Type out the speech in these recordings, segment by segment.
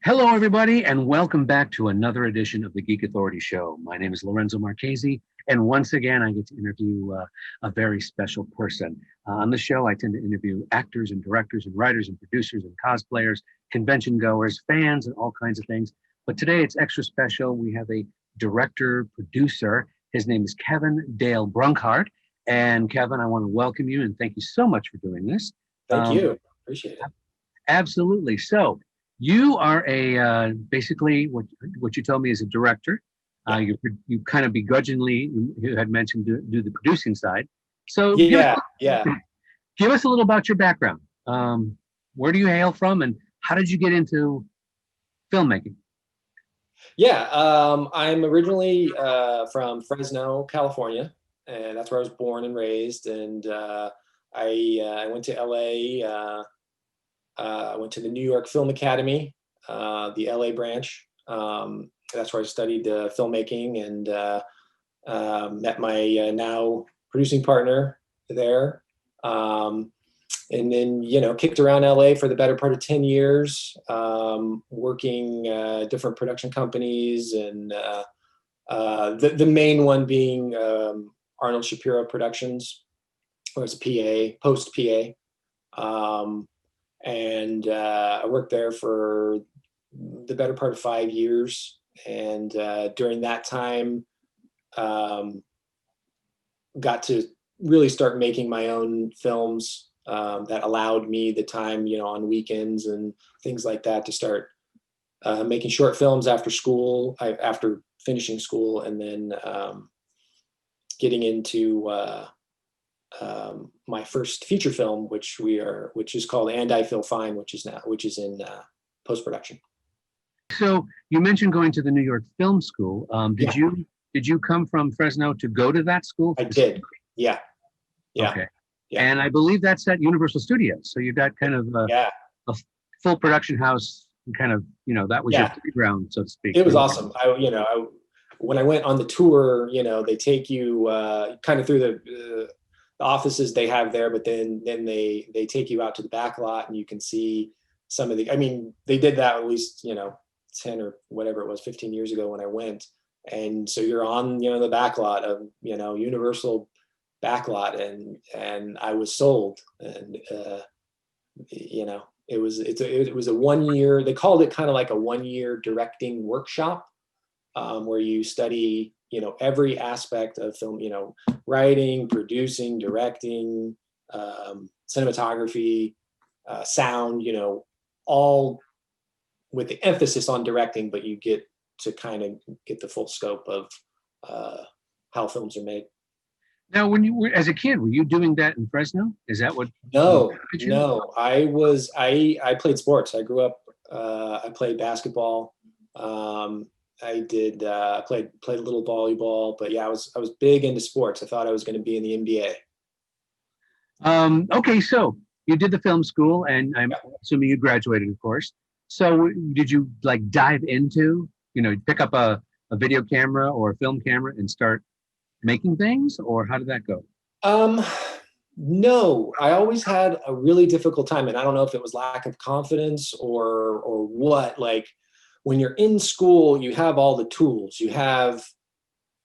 Hello, everybody, and welcome back to another edition of the Geek Authority Show. My name is Lorenzo Marchessi, and once again, I get to interview a very special person. On the show, I tend to interview actors and directors and writers and producers and cosplayers, convention goers, fans, and all kinds of things. But today, it's extra special. We have a director, producer. His name is Kevin Dale Brunkhardt. And Kevin, I want to welcome you and thank you so much for doing this. Thank you. Appreciate it. Absolutely. So, you are basically what you told me is a director. You kind of begrudgingly, you had mentioned do the producing side. So give us a little about your background. Where do you hail from, and how did you get into filmmaking? I'm originally from Fresno, California, and that's where I was born and raised. And I went to LA. I went to the New York Film Academy, the LA branch. That's where I studied filmmaking and met my now producing partner there. And then, kicked around LA for the better part of 10 years, working different production companies, and the main one being Arnold Shapiro Productions, where I was a PA, post PA. And I worked there for the better part of 5 years. And during that time, got to really start making my own films that allowed me the time, on weekends and things like that, to start making short films after school, after finishing school, and then getting into my first feature film, which is called And I Feel Fine, which is in post-production. So you mentioned going to the New York Film School. Did you come from Fresno to go to that school? I did. Yeah. Okay. Yeah. And I believe that's at Universal Studios. So you got kind of a full production house, and kind of, that was your playground, so to speak. It was awesome. When I went on the tour, they take you kind of through the offices they have there, but then they take you out to the back lot, and you can see some of they did that at least 10 or whatever it was 15 years ago when I went. And so you're on the back lot of Universal back lot, and I was sold. And it was a 1 year, they called it kind of like a 1 year directing workshop, where you study every aspect of film, writing, producing, directing, cinematography, sound, all with the emphasis on directing, but you get to kind of get the full scope of how films are made. Now, when you were as a kid, were you doing that in Fresno? Is that what? No. I played sports. I grew up. I played basketball. I did played a little volleyball, but I was big into sports. I thought I was going to be in the NBA. Okay, so you did the film school, and I'm assuming you graduated, of course. So did you dive into, pick up a video camera or a film camera and start making things, or how did that go? No, I always had a really difficult time, and I don't know if it was lack of confidence or what. When you're in school, you have all the tools. You have,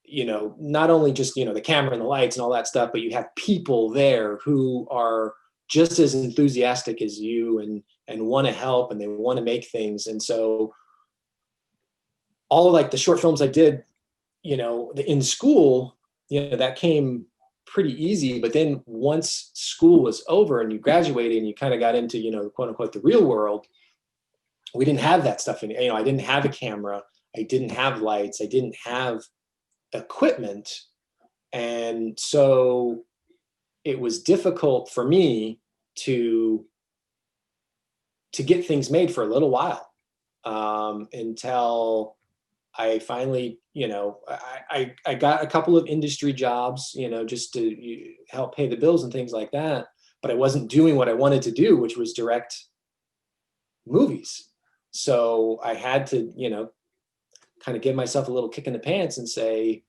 not only just, the camera and the lights and all that stuff, but you have people there who are just as enthusiastic as you and want to help, and they want to make things. And so all of the short films I did, in school, that came pretty easy. But then once school was over and you graduated and you kind of got into, quote unquote, the real world, we didn't have that stuff. I didn't have a camera. I didn't have lights. I didn't have equipment. And so it was difficult for me to get things made for a little while, until I finally, I got a couple of industry jobs, just to help pay the bills and things like that. But I wasn't doing what I wanted to do, which was direct movies. So I had to, kind of give myself a little kick in the pants and say,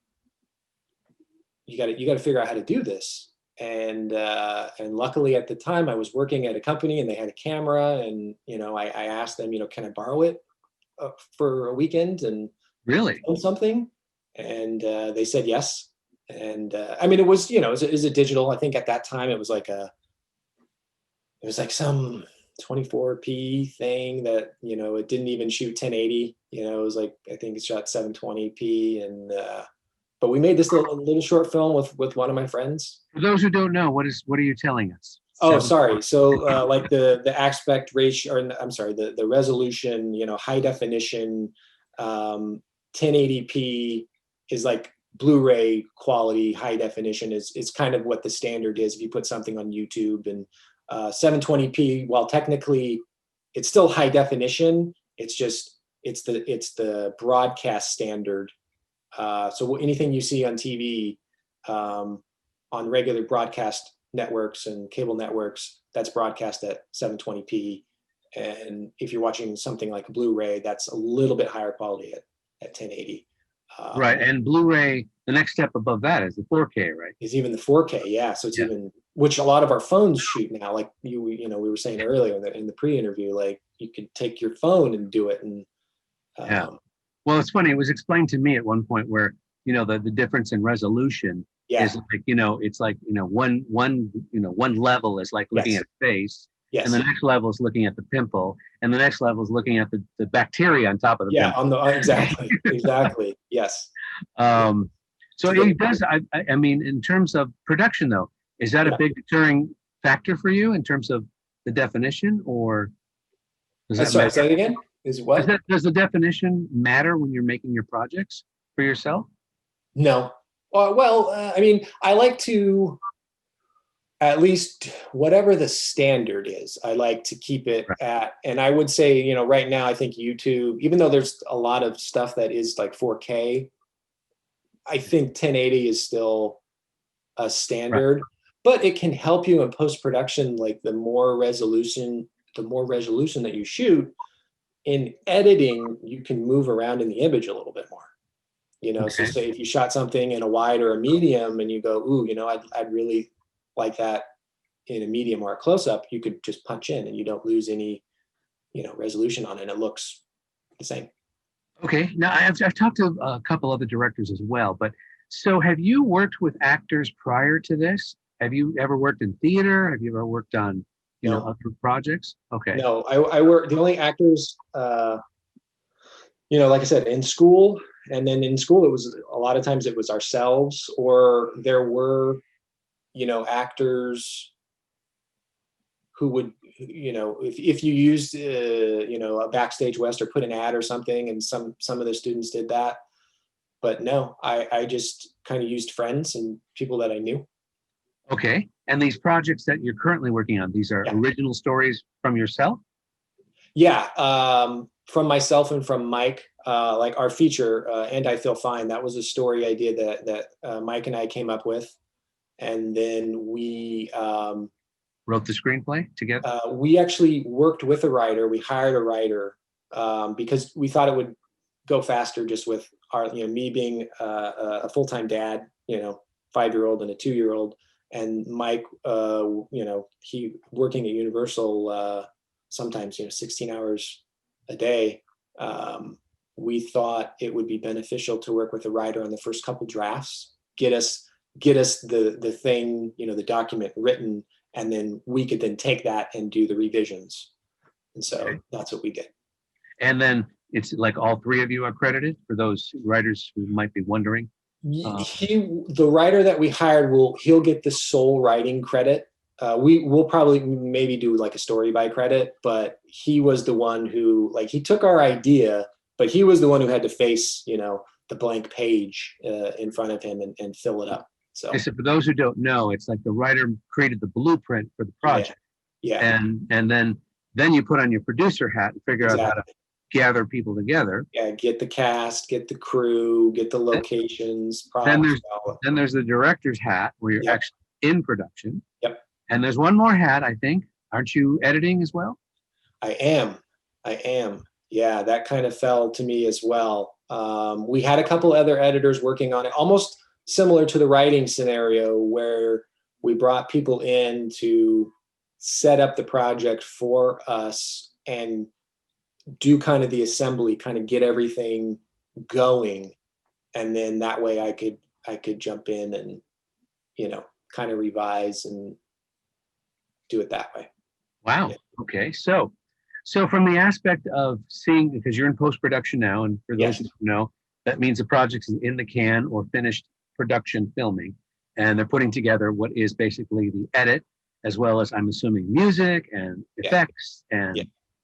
you got to figure out how to do this. And luckily at the time I was working at a company and they had a camera, and I asked them, can I borrow it? for a weekend and Really? film something? And they said yes. And I mean, it was, you know, it was a digital. I think at that time it was like some 24p thing that, you know, it didn't even shoot 1080. You know, it was like, I think it shot 720p. And but we made this little short film with one of my friends. For those who don't know, what are you telling us? Oh, sorry. So like the aspect ratio, or I'm sorry, the resolution, you know, high definition, 1080p is like Blu-ray quality. High definition is kind of what the standard is if you put something on YouTube. And 720p, while technically it's still high definition, it's the broadcast standard. So anything you see on TV, on regular broadcast networks and cable networks, that's broadcast at 720p. And if you're watching something like a Blu-ray, that's a little bit higher quality at 1080. Right, and Blu-ray, the next step above that is the 4K, right? Is even the 4K, yeah. So it's even, which a lot of our phones shoot now. Like you know, we were saying earlier in the pre-interview, like you could take your phone and do it. And yeah. Well, it's funny. It was explained to me at one point where, you know, the difference in resolution is like, you know, it's like, you know, one level is like looking at a face. Yes. And the next level is looking at the pimple, and the next level is looking at the bacteria on top of the pimple. Exactly. Yes. So it does. I mean, in terms of production, though, is that a big deterring factor for you in terms of the definition, or does that sorry, say it again? Is what? Does the definition matter when you're making your projects for yourself? No. Well, I mean, I like to, at least whatever the standard is, I like to keep it at, and I would say, you know, right now, I think YouTube, even though there's a lot of stuff that is like 4K, I think 1080 is still a standard, but it can help you in post-production. Like the more resolution that you shoot in editing, you can move around in the image a little bit more. You know, so say if you shot something in a wide or a medium and you go, ooh, you know, I'd really like that in a medium or a close-up, you could just punch in and you don't lose any, you know, resolution on it. It looks the same. Okay. Now I've talked to a couple other directors as well, but so have you worked with actors prior to this? Have you ever worked in theater? Have you ever worked on, you know, other projects? Okay. No, I work, the only actors, you know, like I said, in school, and then in school, it was a lot of times it was ourselves, or there were, you know, actors who would, you know, if you used, you know, a Backstage West or put an ad or something, and some of the students did that. But no, I just kind of used friends and people that I knew. Okay. And these projects that you're currently working on, these are original stories from yourself? Yeah, from myself and from Mike. Like our feature, And I Feel Fine, that was a story idea that Mike and I came up with. And then we wrote the screenplay together? We actually worked with a writer. We hired a writer because we thought it would go faster just with our, you know, me being a full-time dad, you know, 5-year-old and a 2-year-old. And Mike, you know, he working at Universal, sometimes, you know, 16 hours a day. We thought it would be beneficial to work with a writer on the first couple drafts, get us the thing, you know, the document written, and then we could then take that and do the revisions. And so that's what we did. And then it's like all three of you are credited, for those writers who might be wondering. The writer that we hired he'll get the sole writing credit. We'll probably maybe do like a story by credit, but he was the one who, like, he took our idea, but he was the one who had to face, you know, the blank page in front of him and fill it up. So for those who don't know, it's like the writer created the blueprint for the project. Yeah. And then you put on your producer hat and figure out how to gather people together. Yeah, get the cast, get the crew, get the locations. Then there's the director's hat where you're actually in production. Yep. And there's one more hat, I think. Aren't you editing as well? I am. Yeah, that kind of fell to me as well. We had a couple other editors working on it, almost similar to the writing scenario, where we brought people in to set up the project for us and do kind of the assembly, kind of get everything going, and then that way I could jump in and, you know, kind of revise and do it that way. Wow. Yeah. Okay. So from the aspect of seeing, because you're in post-production now, and for those Yes. who don't know, that means the project is in the can or finished production filming, and they're putting together what is basically the edit, as well as, I'm assuming, music and effects and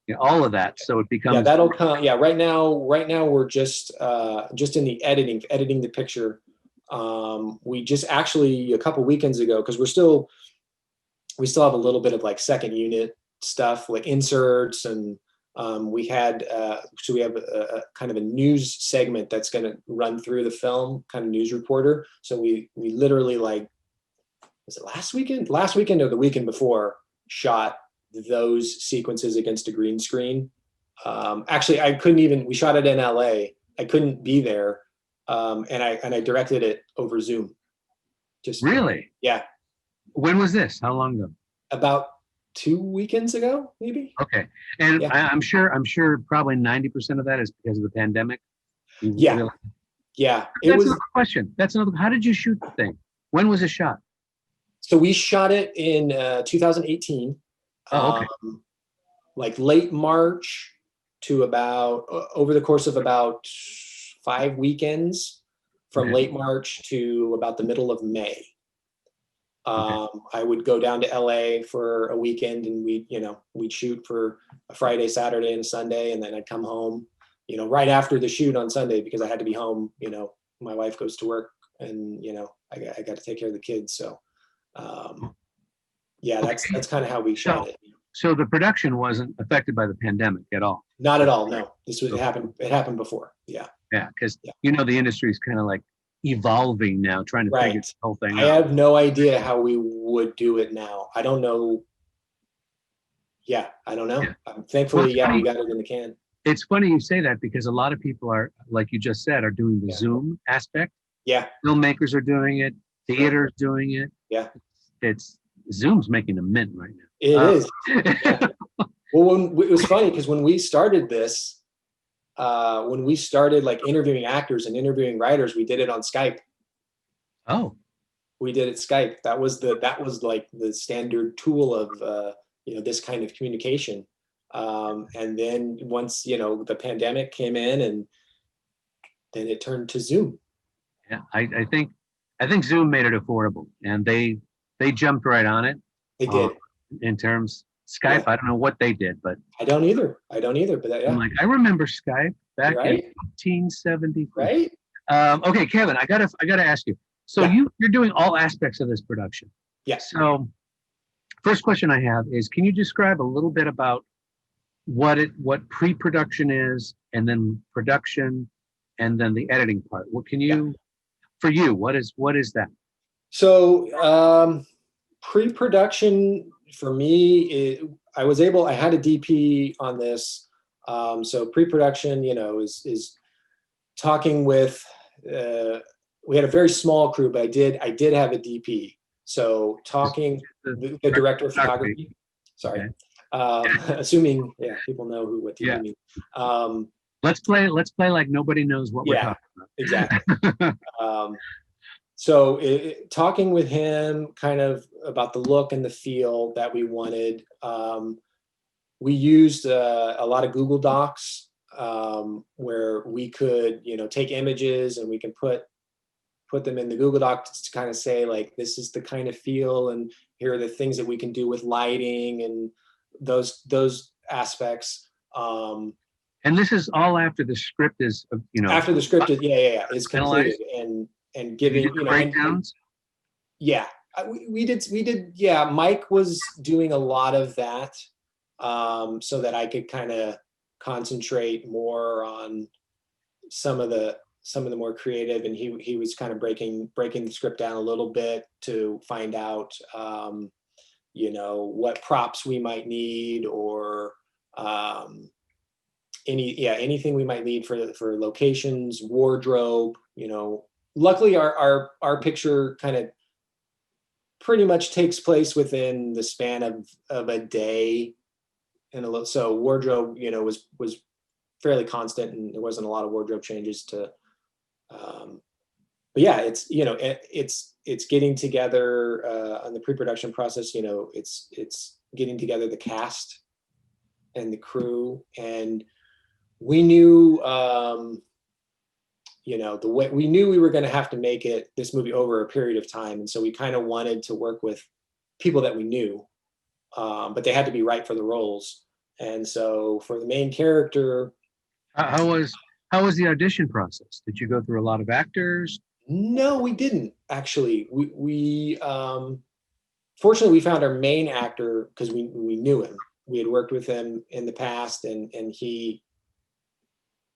you know, all of that. So it becomes Yeah, that'll come. Yeah, right now we're just in the editing the picture. We just actually a couple weekends ago, because we still have a little bit of like second unit stuff, like inserts, and we had so we have a kind of a news segment that's going to run through the film, kind of news reporter. So we literally, like, was it last weekend or the weekend before, shot those sequences against a green screen. Actually, we shot it in LA. I couldn't be there. And I directed it over Zoom. Just really. Yeah. When was this? How long ago? About 2 weekends ago, maybe. Okay, and Yeah. I'm sure probably 90% of that is because of the pandemic. Yeah. Really? Yeah. That's another question. How did you shoot the thing? When was it shot? So we shot it in 2018. Oh, okay. Like late March to about over the course of about 5 weekends, from Okay. late March to about the middle of May. Okay. I would go down to LA for a weekend, and we'd shoot for a Friday, Saturday, and a Sunday, and then I'd come home, right after the shoot on Sunday, because I had to be home. My wife goes to work, and I got to take care of the kids. So, yeah, that's kind of how we shot it. So the production wasn't affected by the pandemic at all? Not at all. No, it happened before. Yeah. Yeah, because the industry is kind of like evolving now, trying to figure the whole thing out. I have no idea how we would do it now. I don't know. Yeah, I don't know. Yeah. Thankfully, we got it in the can. It's funny you say that, because a lot of people are, like you just said, are doing the Zoom aspect. Yeah. Filmmakers are doing it. Theaters doing it. Yeah. It's Zoom's making a mint right now. It is. Yeah. Well, it was funny because when we started this, like interviewing actors and interviewing writers, we did it on Skype. Oh. We did it Skype. That was like the standard tool of this kind of communication. And then once the pandemic came in, and then it turned to Zoom. Yeah, I think Zoom made it affordable, and they jumped right on it. They did. In terms Skype, I don't know what they did, but I don't either. But I'm like, I remember Skype back in 1970. Right. Okay, Kevin, I gotta ask you. So you're doing all aspects of this production. Yes. So first question I have is, can you describe a little bit about what pre-production is, and then production, and then the editing part? What can you, for you, what is that? So pre-production for me, I had a DP on this. So pre-production, is talking with. We had a very small crew, but I did have a DP. So talking the director of photography. Sorry. Okay. Assuming people know what DP means. Let's play like nobody knows what we're talking about. Exactly. So talking with him kind of about the look and the feel that we wanted. We used a lot of Google Docs, where we could, take images, and we can put them in the Google Docs to kind of say, like, this is the kind of feel, and here are the things that we can do with lighting and those aspects. And this is all after the script is, after the script is completed, and giving breakdowns. We did. Yeah, Mike was doing a lot of that, so that I could kind of concentrate more on some of the more creative, and he was kind of breaking the script down a little bit to find out what props we might need, or anything we might need for locations, wardrobe. Luckily our picture kind of pretty much takes place within the span of a day, and so wardrobe was fairly constant, and there wasn't a lot of wardrobe changes to. But yeah, it's it's getting together on the pre-production process. It's getting together the cast and the crew, and we knew the way we knew we were going to have to make this movie over a period of time, and so we kind of wanted to work with people that we knew, but they had to be right for the roles. And so for the main character, How was the audition process? Did you go through a lot of actors? no, we didn't actually. We fortunately we found our main actor because we knew him. We had worked with him in the past, and he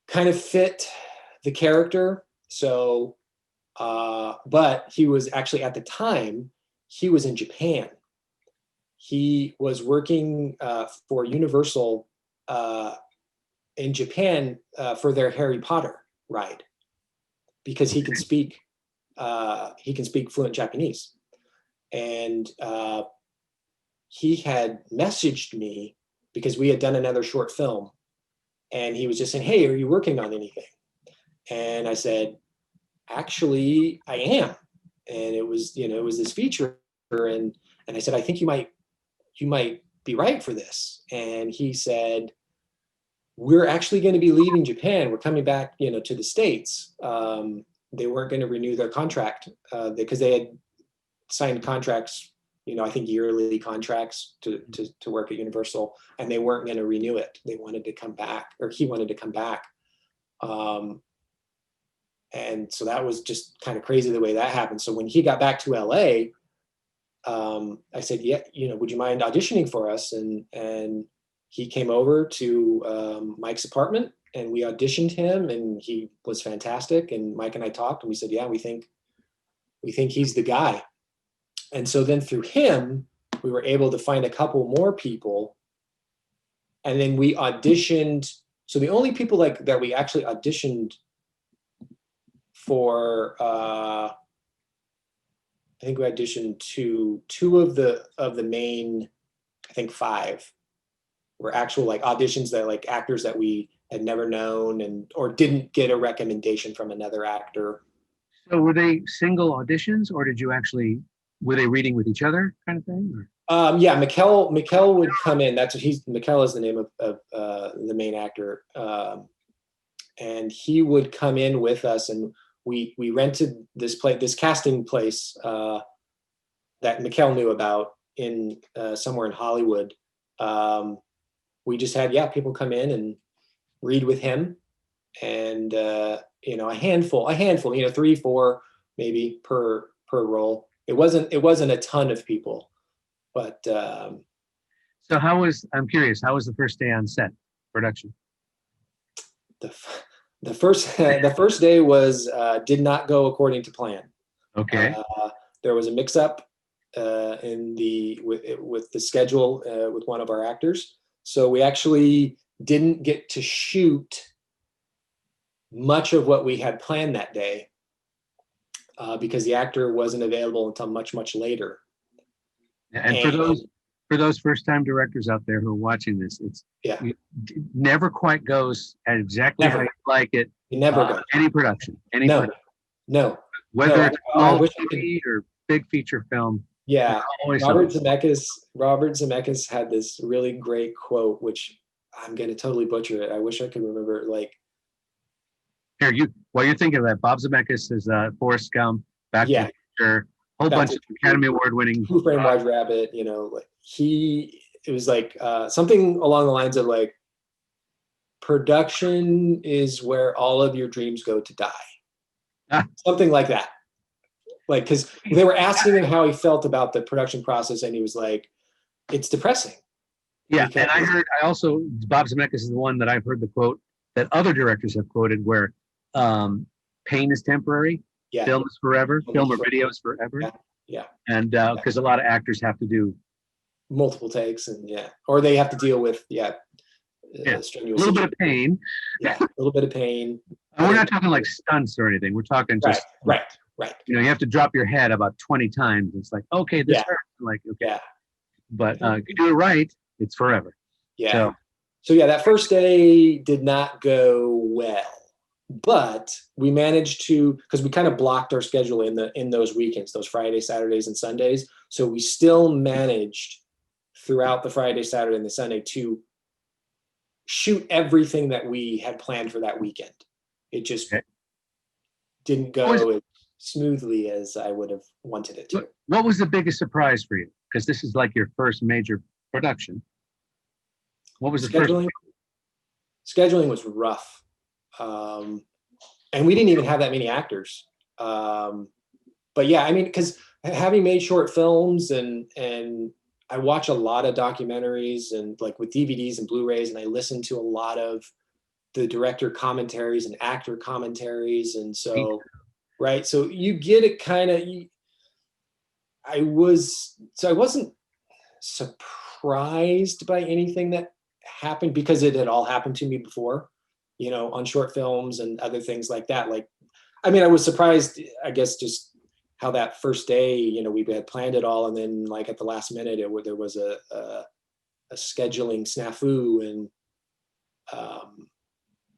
kind of fit the character. So, but he was actually, at the time, he was in Japan. He was working for Universal in Japan for their Harry Potter ride, because he can speak fluent Japanese. And he had messaged me because we had done another short film, and he was just saying, "Hey, are you working on anything?" And I said, "Actually, I am." And it was this feature, and I said, "I think you might be right for this." And he said, "We're actually going to be leaving Japan. We're coming back, to the States." They weren't going to renew their contract because they had signed contracts, I think yearly contracts to work at Universal, and they weren't going to renew it. They wanted to come back, or he wanted to come back. And so that was just kind of crazy the way that happened. So when he got back to LA, I said, "Yeah, would you mind auditioning for us?" And he came over to Mike's apartment, and we auditioned him, and he was fantastic. And Mike and I talked, and we said, "Yeah, we think he's the guy." And so then through him, we were able to find a couple more people, and then we auditioned. So the only people that we actually auditioned for, I think we auditioned two of the main, I think 5 were actual auditions that actors that we had never known or didn't get a recommendation from another actor. So were they single auditions, or were they reading with each other kind of thing? Or? Yeah, Mikkel would come in. That's what Mikkel is the name of the main actor. And he would come in with us, and we rented this casting place that Mikkel knew about in somewhere in Hollywood. We just had people come in and read with him, and a handful, 3, 4 maybe per role. It wasn't a ton of people, but so I'm curious, how was the first day on set production? The first day was did not go according to plan. Okay. There was a mix-up with the schedule with one of our actors, so we actually didn't get to shoot much of what we had planned that day because the actor wasn't available until much later. And for those first-time directors out there who are watching this, it never quite goes at exactly how you like it. It never goes. Any production. No. Whether it's small TV or big feature film. Yeah. Robert Zemeckis had this really great quote, which I'm going to totally butcher it. I wish I could remember it. Here, while you're thinking of that, Bob Zemeckis is Forrest Gump, Back to the Future, whole bunch of Academy Award winning. Who Framed Roger Rabbit? It was something along the lines of production is where all of your dreams go to die. Something like that. Because they were asking him how he felt about the production process, and he was like, "It's depressing." Yeah, and I also, Bob Zemeckis is the one that I've heard the quote that other directors have quoted where pain is temporary, film is forever, film or video is forever. Yeah. And because a lot of actors have to do multiple takes, and or they have to deal with strenuous, a little bit of pain. Yeah, a little bit of pain. And we're not talking like stunts or anything. We're talking just right. You have to drop your head about 20 times. It's like, okay, this hurts. Like, okay. But if you do it right, it's forever. Yeah. So yeah, that first day did not go well, but we managed to, because we kind of blocked our schedule in those weekends, those Fridays, Saturdays, and Sundays. So we still managed throughout the Friday, Saturday, and the Sunday to shoot everything that we had planned for that weekend. It just didn't go as smoothly as I would have wanted it to. What was the biggest surprise for you? Because this is like your first major production. What was the scheduling? Scheduling was rough. And we didn't even have that many actors. But yeah, I mean, because having made short films and I watch a lot of documentaries and like with DVDs and Blu-rays, and I listen to a lot of the director commentaries and actor commentaries. And so, right. So you get it kind of, I wasn't surprised by anything that happened because it had all happened to me before, you know, on short films and other things like that. Like, I mean, I was surprised, I guess, just how that first day, you know, we had planned it all. And then like at the last minute, there was a scheduling snafu and,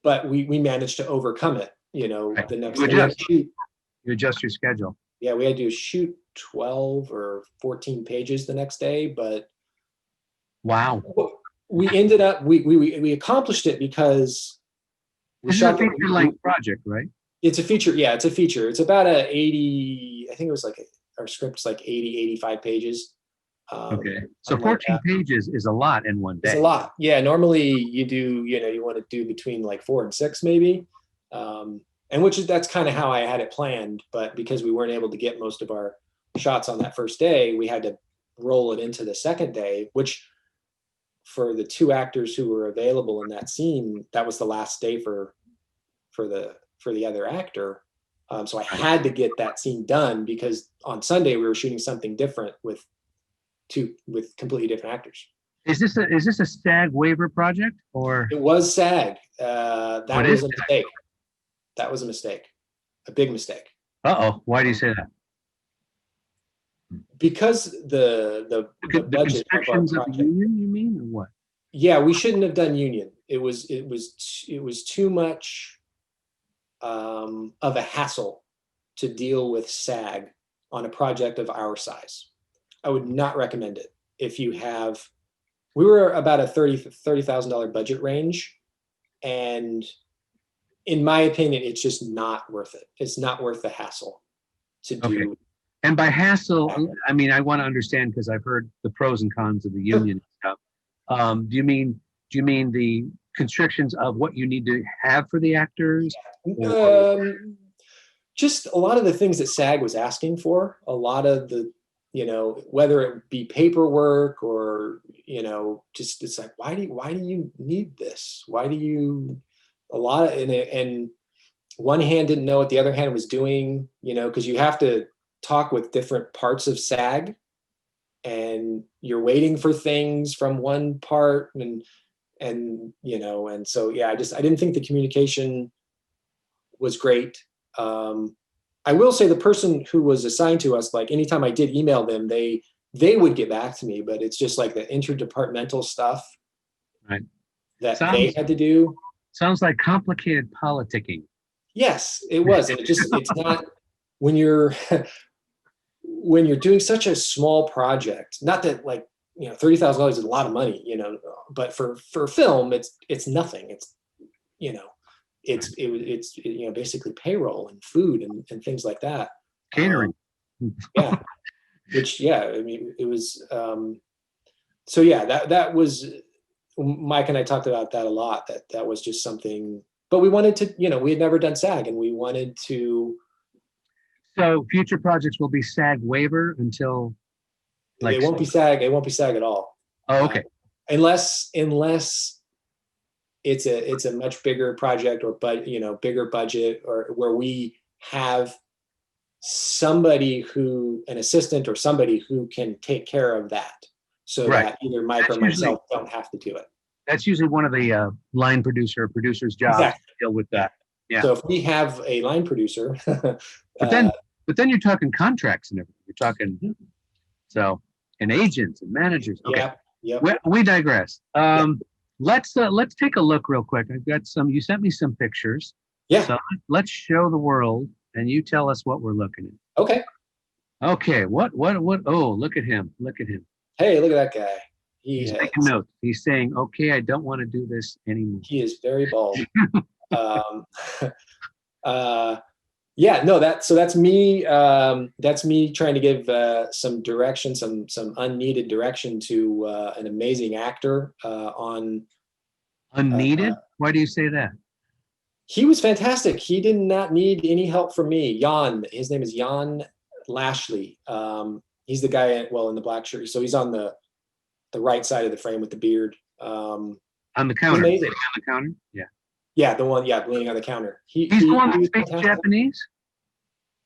but we managed to overcome it, you know, the next day. You adjust your schedule. Yeah, we had to shoot 12 or 14 pages the next day, but wow. We ended up, we accomplished it because this is a feature-length project, right? It's a feature. Yeah, it's a feature. It's about 80, I think it was like, our script's like 80, 85 pages. Okay. So 14 pages is a lot in one day. It's a lot. Yeah. Normally you do, you know, you want to do between like 4 and 6 maybe. And that's kind of how I had it planned. But because we weren't able to get most of our shots on that first day, we had to roll it into the second day, which for the 2 actors who were available in that scene, that was the last day for the other actor. So I had to get that scene done because on Sunday we were shooting something different with completely different actors. Is this a SAG waiver project or? It was SAG. That was a mistake. That was a mistake, a big mistake. Uh-oh. Why do you say that? Because the budget of our project. Union, you mean, or what? Yeah, we shouldn't have done union. It was too much of a hassle to deal with SAG on a project of our size. I would not recommend it. If you have, we were about a $30,000 budget range, and in my opinion, it's just not worth it. It's not worth the hassle to do. Okay. And by hassle, I mean, I want to understand because I've heard the pros and cons of the union stuff. Do you mean the constrictions of what you need to have for the actors? Just a lot of the things that SAG was asking for, a lot of the, you know, whether it be paperwork or, you know, just, it's like, why do you need this? Why do you, and one hand didn't know what the other hand was doing, you know, because you have to talk with different parts of SAG and you're waiting for things from one part and you know, and so, yeah, I didn't think the communication was great. I will say the person who was assigned to us, like anytime I did email them, they would get back to me, but it's just like the interdepartmental stuff that they had to do. Sounds like complicated politicking. Yes, it was. And it's not when you're doing such a small project, not that like, you know, $30,000 is a lot of money, you know, but for film, it's nothing. It's, you know, it's you know, basically payroll and food and things like that. Catering. Yeah. Which, yeah, I mean, it was, so yeah, that was, Mike and I talked about that a lot, that was just something, but we wanted to, you know, we had never done SAG and we wanted to. So future projects will be SAG waiver until. Like, it won't be SAG at all. Oh, okay. Unless it's a much bigger project or, but, you know, bigger budget, or where we have somebody an assistant or somebody who can take care of that, so that either Mike or myself don't have to do it. That's usually one of the line producer's jobs to deal with that. Yeah. So if we have a line producer, but then you're talking contracts and everything. You're talking and agents and managers. Okay. Yeah. We digress. let's take a look real quick. I've got some. You sent me some pictures, Yeah. so let's show the world, and you tell us what we're looking at. Okay. Okay, what? Oh, look at him! Look at him! Hey, look at that guy. He's making notes. He's saying, "Okay, I don't want to do this anymore." He is very bald. um, yeah, no, that's me. That's me trying to give some direction, some unneeded direction to an amazing actor on. Unneeded? Why do you say that? He was fantastic. He did not need any help from me. Jan, his name is Jan Lashley. He's the guy, well, in the black shirt. So he's on the right side of the frame with the beard. On the counter. Amazing. On the counter? Yeah. Yeah, the one, yeah, leaning on the counter. He's the one that speaks Japanese?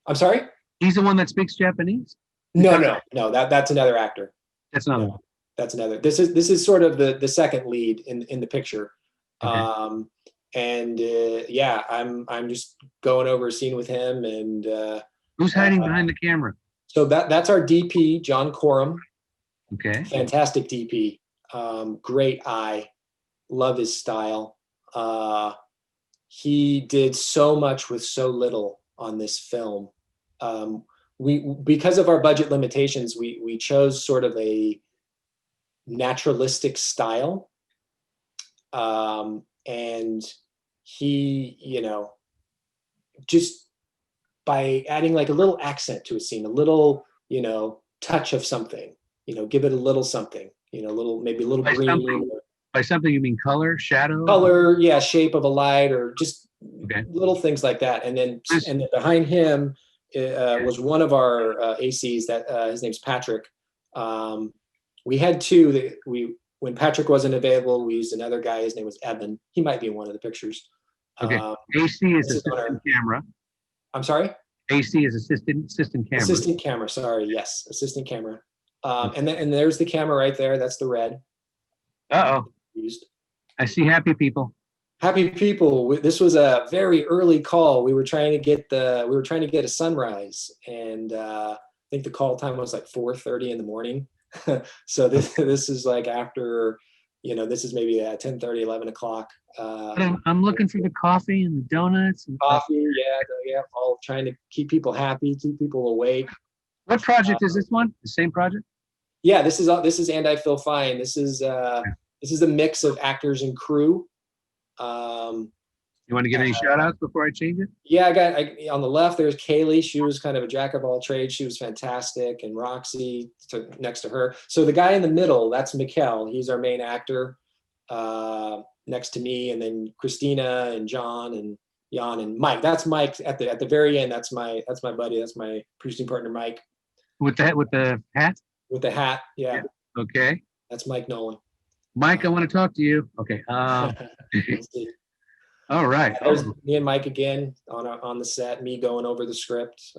I'm sorry? He's the one that speaks Japanese? No. That's another actor. That's another one. That's another. This is sort of the second lead in the picture. Okay. Yeah, I'm just going over a scene with him, and who's hiding behind the camera? So that's our DP, John Coram. Okay. Fantastic DP. Great eye. Love his style. He did so much with so little on this film. We because of our budget limitations, we chose sort of a naturalistic style. And he, just by adding like a little accent to a scene, a little, touch of something, give it a little something, maybe a little green. By something, you mean color, shadow? Color, yeah, shape of a light, or just little things like that. And then behind him was one of our ACs that his name's Patrick. We had two when Patrick wasn't available, we used another guy. His name was Evan. He might be in one of the pictures. Okay. AC is assistant camera. I'm sorry? AC is assistant camera. Assistant camera, sorry. Yes, assistant camera. And there's the camera right there. That's the red. Uh-oh. I see happy people. Happy people. This was a very early call. We were trying to get a sunrise, and I think the call time was like 4:30 in the morning. So this is like after, this is maybe at 10:30, 11 o'clock. I'm looking for the coffee and the donuts. And coffee, yeah, all trying to keep people happy, keep people awake. What project is this one? The same project? Yeah, this is And I Feel Fine. This is a mix of actors and crew. You want to give any shout outs before I change it? Yeah, on the left, there's Kaylee. She was kind of a jack of all trades. She was fantastic. And Roxy next to her. So the guy in the middle, that's Mikkel. He's our main actor next to me. And then Christina and John and Jan and Mike. That's Mike at the very end. That's my buddy. That's my producing partner, Mike. With the hat? With the hat, yeah. Okay. That's Mike Nolan. Mike, I want to talk to you. Okay. All right. There's me and Mike again on the set. Me going over the script,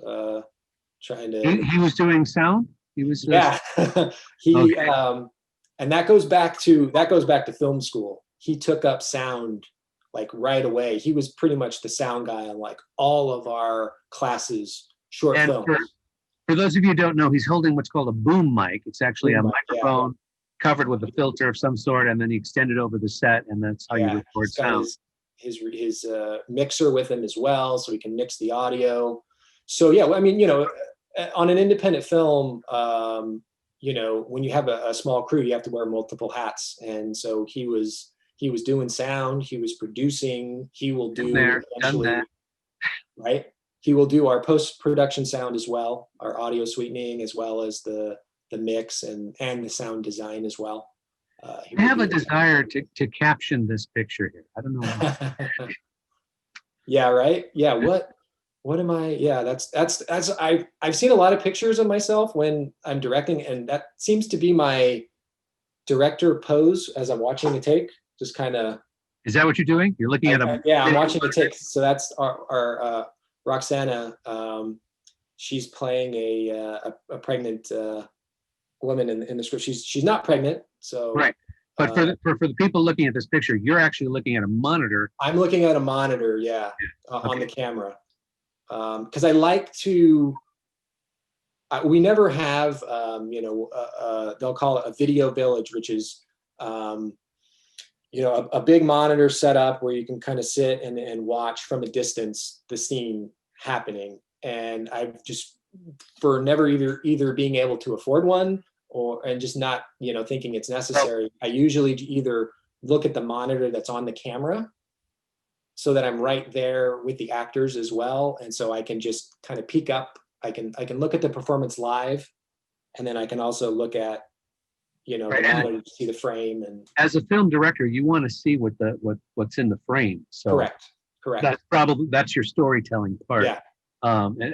trying to. He was doing sound. He was. Yeah. And that goes back to film school. He took up sound like right away. He was pretty much the sound guy on like all of our classes, short films. For those of you who don't know, he's holding what's called a boom mic. It's actually a microphone covered with a filter of some sort, and then he extended over the set, and that's how you record sound. His mixer with him as well, so he can mix the audio. So yeah, I mean, on an independent film, when you have a small crew, you have to wear multiple hats, and so he was doing sound, he was producing, he will do eventually, right? He will do our post-production sound as well, our audio sweetening, as well as the mix and the sound design as well. I have a desire to caption this picture here. I don't know why. Yeah, right. Yeah. What am I? Yeah, that's I've seen a lot of pictures of myself when I'm directing, and that seems to be my director pose as I'm watching the take. Just kind of. Is that what you're doing? You're looking at a. Yeah, I'm watching the take. So that's our Roxana. She's playing a pregnant woman in the script. She's not pregnant. So right, but for the people looking at this picture, you're actually looking at a monitor. I'm looking at a monitor, on the camera, because I like to. We never have, they'll call it a video village, which is, a big monitor set up where you can kind of sit and watch from a distance the scene happening. And I've just, for never either being able to afford one and just not, thinking it's necessary, I usually either look at the monitor that's on the camera so that I'm right there with the actors as well. And so I can just kind of peek up. I can look at the performance live, and then I can also look at, the monitor to see the frame. And as a film director, you want to see what's in the frame. So correct. That's your storytelling part. Yeah.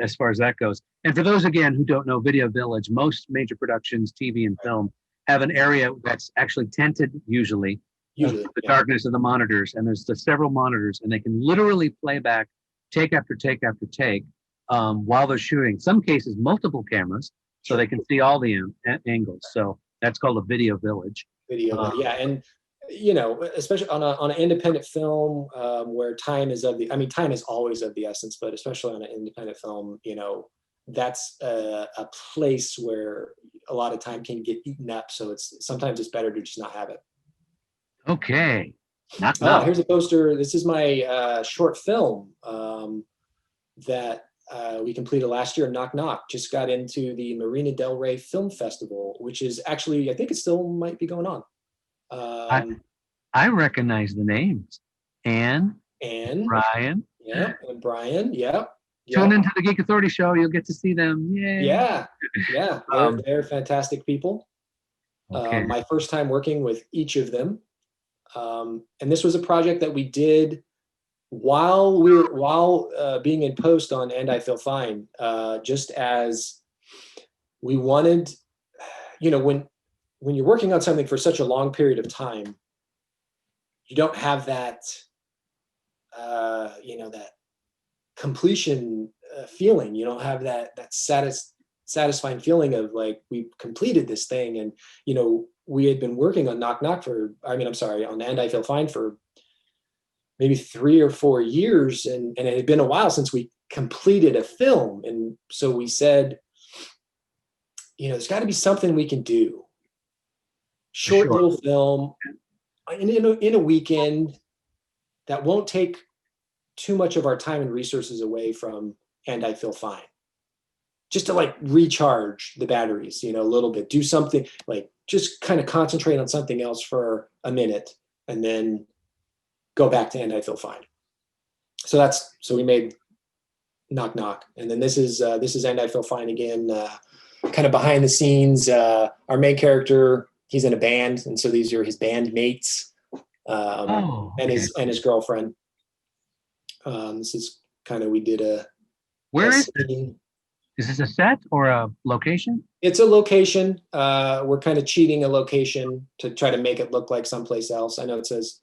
As far as that goes. And for those, again, who don't know Video Village, most major productions, TV and film, have an area that's actually tented, usually the darkness of the monitors. And there's several monitors, and they can literally play back take after take after take while they're shooting. In some cases, multiple cameras, so they can see all the angles. So that's called a Video Village. And especially on an independent film where time is always of the essence, but especially on an independent film, that's a place where a lot of time can get eaten up. So sometimes it's better to just not have it. Okay. Here's a poster. This is my short film that we completed last year. Knock Knock just got into the Marina Del Rey Film Festival, which is actually, I think it still might be going on. I recognize the names. Anne, Brian. Yeah, and Brian. Yeah. Tune into the Geek Authority show. You'll get to see them. Yay. Yeah. They're fantastic people. Okay. My first time working with each of them. And this was a project that we did while being in post on And I Feel Fine, just as we wanted, when you're working on something for such a long period of time, you don't have that, that completion feeling. You don't have that satisfying feeling of like, we've completed this thing. And, we had been working on on And I Feel Fine for maybe 3 or 4 years. And it had been a while since we completed a film. And so we said, there's got to be something we can do. Short little film in a weekend that won't take too much of our time and resources away from And I Feel Fine. Just to like recharge the batteries, a little bit, do something like just kind of concentrate on something else for a minute and then go back to And I Feel Fine. So we made Knock Knock. And then this is And I Feel Fine again, kind of behind the scenes. Our main character, he's in a band. And so these are his band mates and his girlfriend. This is kind of, we did Where is it? Is this a set or a location? It's a location. We're kind of cheating a location to try to make it look like someplace else. I know it says,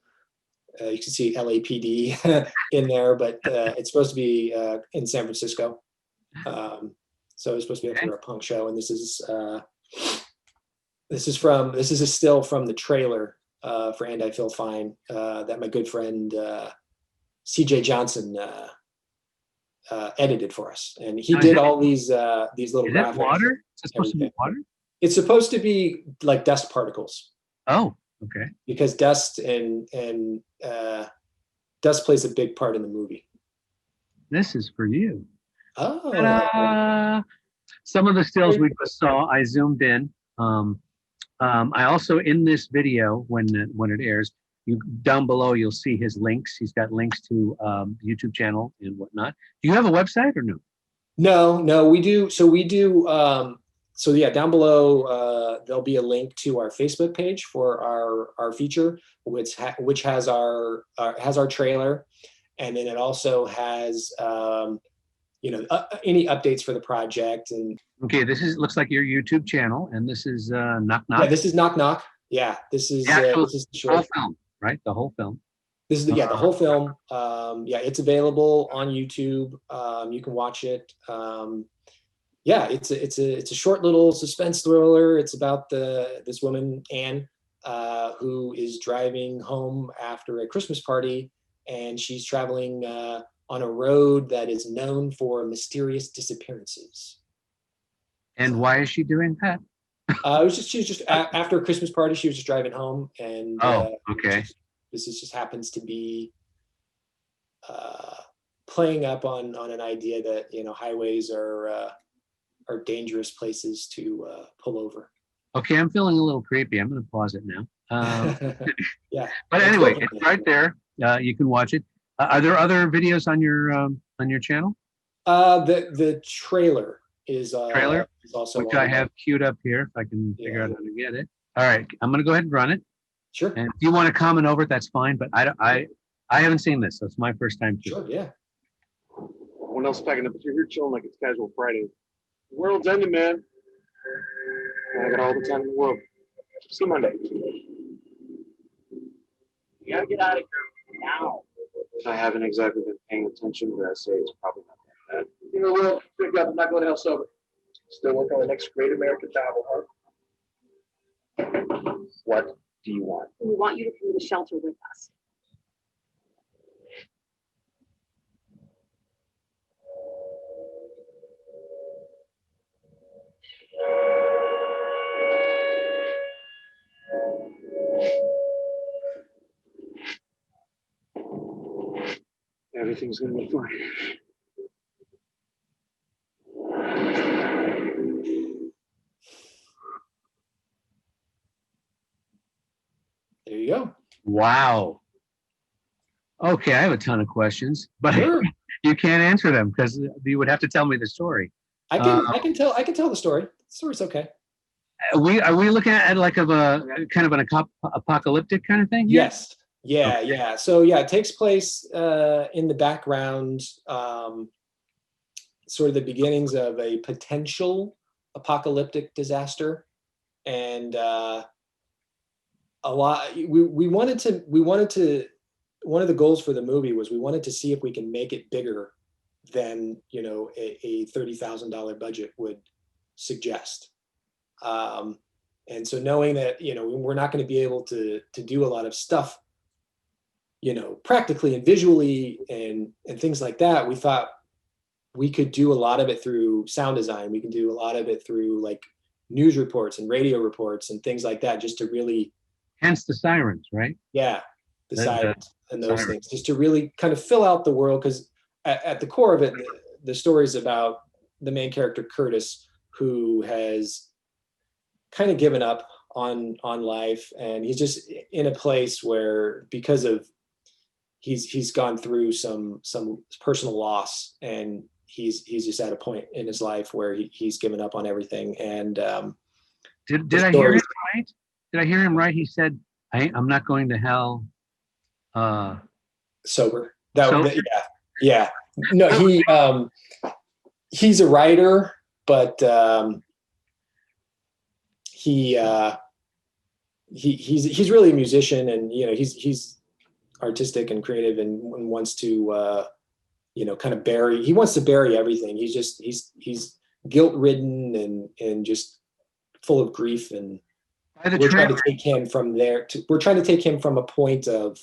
you can see LAPD in there, but it's supposed to be in San Francisco. So it's supposed to be after a punk show. And this is a still from the trailer for And I Feel Fine that my good friend CJ Johnson edited for us, and he did all these little graphics. Water? Is it supposed to be water? It's supposed to be like dust particles. Oh, okay. Because dust and dust plays a big part in the movie. This is for you. Oh. Ta-da! Some of the stills we just saw, I zoomed in. I also, in this video, when it airs, down below, you'll see his links. He's got links to the YouTube channel and whatnot. Do you have a website or no? No, we do. So we do. Down below, there'll be a link to our Facebook page for our feature, which has our trailer, and then it also has any updates for the project. And okay, looks like your YouTube channel, and this is Knock Knock. Yeah, this is Knock Knock. Yeah, this is the short film. Right, the whole film. This is the whole film. It's available on YouTube. You can watch it. It's a short little suspense thriller. It's about this woman Anne, who is driving home after a Christmas party, and she's traveling on a road that is known for mysterious disappearances. And why is she doing that? She was just after a Christmas party. She was just driving home, and okay. this is just happens to be playing up on an idea that, you know, highways are dangerous places to pull over. Okay, I'm feeling a little creepy. I'm going to pause it now. Yeah. But anyway, it's right there. You can watch it. Are there other videos on your channel? The trailer is also which on I have queued up here. If I can figure out how to get it. All right, I'm going to go ahead and run it. Sure. And if you want to comment over it, that's fine. But I haven't seen this, so it's my first time too. Sure. Yeah. Everyone else packing up, but you're here chilling like it's casual Friday. The world's ending, man. I got all the time in the world. See you Monday. You gotta get out of here now. I haven't exactly been paying attention, but I say it's probably not that bad. You know what? Pick up. I'm not going to hell sober. Still working on the next great American novel, huh? What do you want? We want you to come to the shelter with us. Everything's gonna be fine. There you go. Wow. Okay, I have a ton of questions, but Sure. you can't answer them because you would have to tell me the story. I can tell the story. The story's okay. Are we looking at like of a kind of an apocalyptic kind of thing here? Yes. Yeah. Okay. Yeah. So yeah, it takes place in the background, sort of the beginnings of a potential apocalyptic disaster, and a lot. We wanted to. One of the goals for the movie was we wanted to see if we can make it bigger than, you know, a $30,000 budget would suggest. And so knowing that, you know, we're not going to be able to do a lot of stuff, you know, practically and visually and things like that, we thought we could do a lot of it through sound design. We can do a lot of it through like news reports and radio reports and things like that, just to really. Hence the sirens, right? Yeah. The sirens and those sirens. things, just to really kind of fill out the world. Because at the core of it, the story is about the main character, Curtis, who has kind of given up on life, and he's just in a place where, because of he's gone through some personal loss, and he's just at a point in his life where he's given up on everything. And did I hear him right? Did I hear him right? He said, I'm not going to hell sober. Sober? Yeah. No, he's a writer, but he's really a musician, and, you know, he's artistic and creative, and wants to you know, kind of he wants to bury everything. He's guilt-ridden and just full of grief, and we're trying to take him from there we're trying to take him from a point of,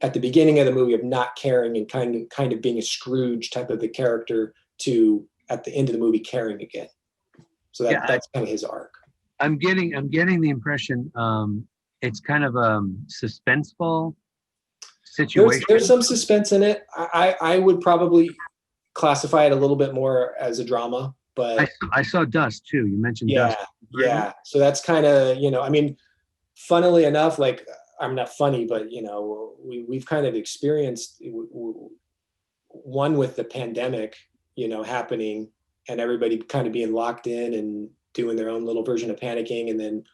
at the beginning of the movie, of not caring and kind of being a Scrooge type of a character, to at the end of the movie caring again. So that's kind of his arc. I'm getting the impression it's kind of a suspenseful situation. There's some suspense in it. I would probably classify it a little bit more as a drama, but I saw Dust too. You mentioned Dust. Yeah. So that's kind of, you know, I mean, funnily enough, like, I'm not funny, but, you know, we've kind of experienced one with the pandemic, you know, happening, and everybody kind of being locked in and doing their own little version of panicking. And then